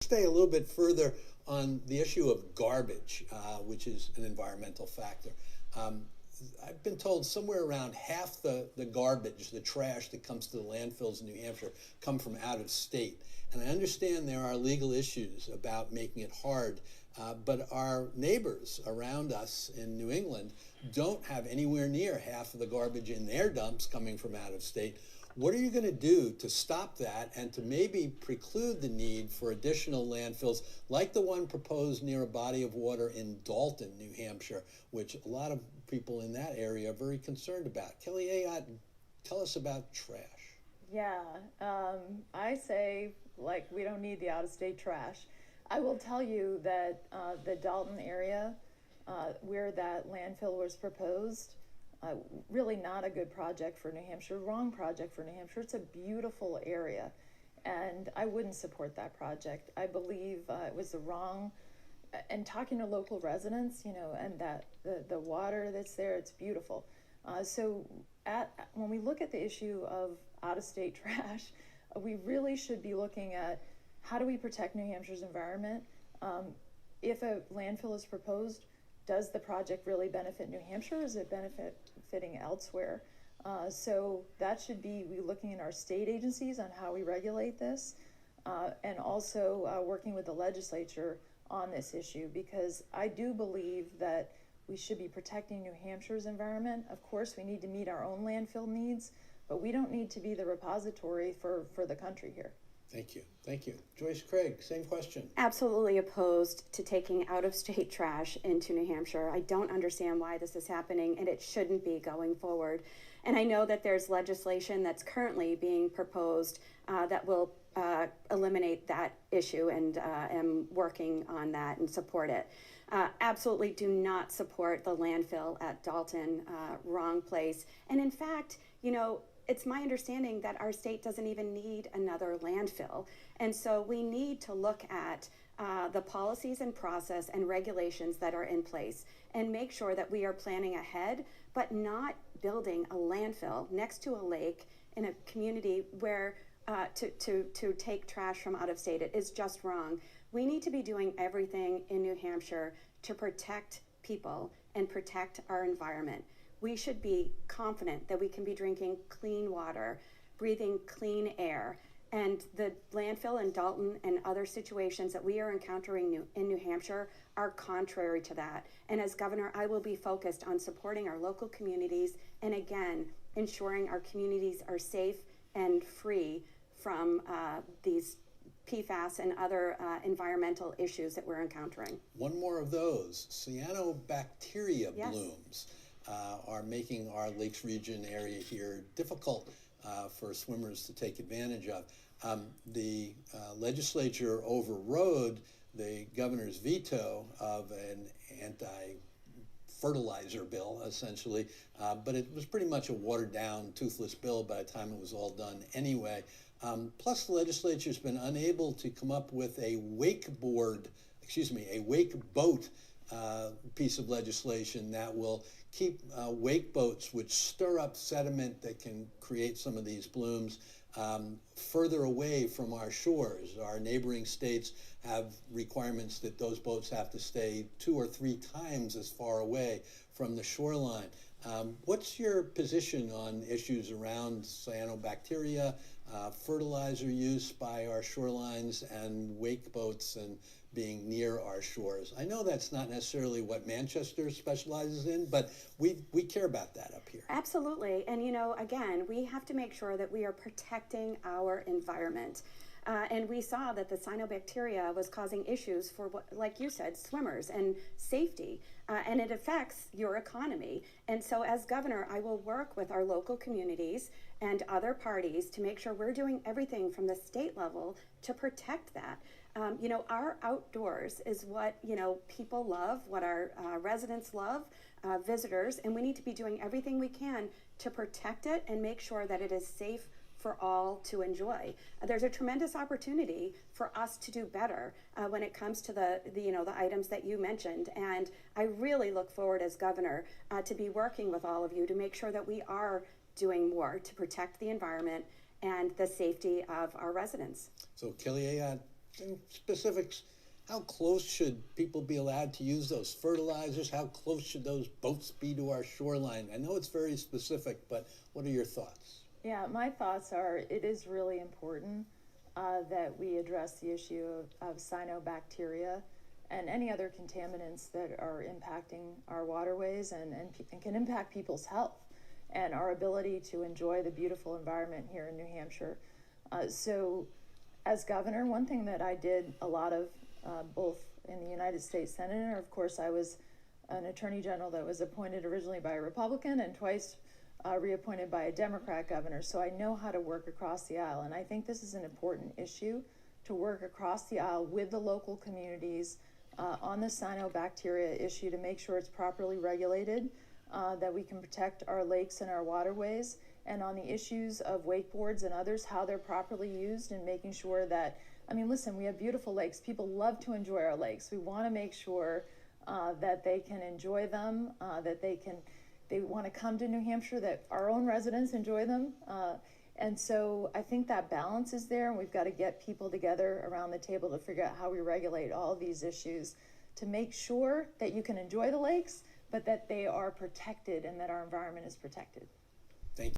Stay a little bit further on the issue of garbage, which is an environmental factor. I've been told somewhere around half the garbage, the trash that comes to the landfills in New Hampshire come from out of state. And I understand there are legal issues about making it hard, but our neighbors around us in New England don't have anywhere near half of the garbage in their dumps coming from out of state. What are you going to do to stop that and to maybe preclude the need for additional landfills like the one proposed near a body of water in Dalton, New Hampshire, which a lot of people in that area are very concerned about? Kelly Ayotte, tell us about trash. Yeah, I say, like, we don't need the out-of-state trash. I will tell you that the Dalton area, where that landfill was proposed, really not a good project for New Hampshire, wrong project for New Hampshire. It's a beautiful area, and I wouldn't support that project. I believe it was the wrong, and talking to local residents, and that the water that's there, it's beautiful. So when we look at the issue of out-of-state trash, we really should be looking at how do we protect New Hampshire's environment. If a landfill is proposed, does the project really benefit New Hampshire? Is it benefiting elsewhere? So that should be we looking in our state agencies on how we regulate this, and also working with the legislature on this issue, because I do believe that we should be protecting New Hampshire's environment. Of course, we need to meet our own landfill needs, but we don't need to be the repository for the country here. Thank you. Thank you. Joyce Craig, same question. Absolutely opposed to taking out-of-state trash into New Hampshire. I don't understand why this is happening, and it shouldn't be going forward. And I know that there's legislation that's currently being proposed that will eliminate that issue, and am working on that and support it. Absolutely do not support the landfill at Dalton. Wrong place. And in fact, it's my understanding that our state doesn't even need another landfill. And so we need to look at the policies and process and regulations that are in place and make sure that we are planning ahead, but not building a landfill next to a lake in a community where to take trash from out of state. It is just wrong. We need to be doing everything in New Hampshire to protect people and protect our environment. We should be confident that we can be drinking clean water, breathing clean air, and the landfill in Dalton and other situations that we are encountering in New Hampshire are contrary to that. And as governor, I will be focused on supporting our local communities and, again, ensuring our communities are safe and free from these PFAS and other environmental issues that we're encountering. One more of those, cyanobacteria Yes. blooms. Are making our Lakes region area here difficult for swimmers to take advantage of. The legislature overrode the governor's veto of an anti-fertilizer bill, essentially, but it was pretty much a watered-down, toothless bill by the time it was all done anyway. Plus, the legislature's been unable to come up with a wake boat piece of legislation that will keep wake boats, which stir up sediment that can create some of these blooms, further away from our shores. Our neighboring states have requirements that those boats have to stay 2 or 3 times as far away from the shoreline. What's your position on issues around cyanobacteria, fertilizer use by our shorelines, and wake boats and being near our shores? I know that's not necessarily what Manchester specializes in, but we care about that up here. Absolutely. And, again, we have to make sure that we are protecting our environment. And we saw that the cyanobacteria was causing issues for, like you said, swimmers and safety, and it affects your economy. And so as governor, I will work with our local communities and other parties to make sure we're doing everything from the state level to protect that. Our outdoors is what, people love, what our residents love, visitors, and we need to be doing everything we can to protect it and make sure that it is safe for all to enjoy. There's a tremendous opportunity for us to do better when it comes to the items that you mentioned, and I really look forward as governor to be working with all of you to make sure that we are doing more to protect the environment and the safety of our residents. So Kelly Ayotte, in specifics, how close should people be allowed to use those fertilizers? How close should those boats be to our shoreline? I know it's very specific, but what are your thoughts? Yeah, my thoughts are it is really important that we address the issue of cyanobacteria and any other contaminants that are impacting our waterways and can impact people's health and our ability to enjoy the beautiful environment here in New Hampshire. So as governor, one thing that I did a lot of, both in the United States Senate, and of course I was an attorney general that was appointed originally by a Republican and twice reappointed by a Democrat governor, so I know how to work across the aisle. And I think this is an important issue to work across the aisle with the local communities on the cyanobacteria issue to make sure it's properly regulated, that we can protect our lakes and our waterways, and on the issues of wakeboards and others, how they're properly used and making sure that, I mean, listen, we have beautiful lakes. People love to enjoy our lakes. We want to make sure that they can enjoy them, that they want to come to New Hampshire, that our own residents enjoy them. And so I think that balance is there, and we've got to get people together around the table to figure out how we regulate all of these issues to make sure that you can enjoy the lakes, but that they are protected and that our environment is protected.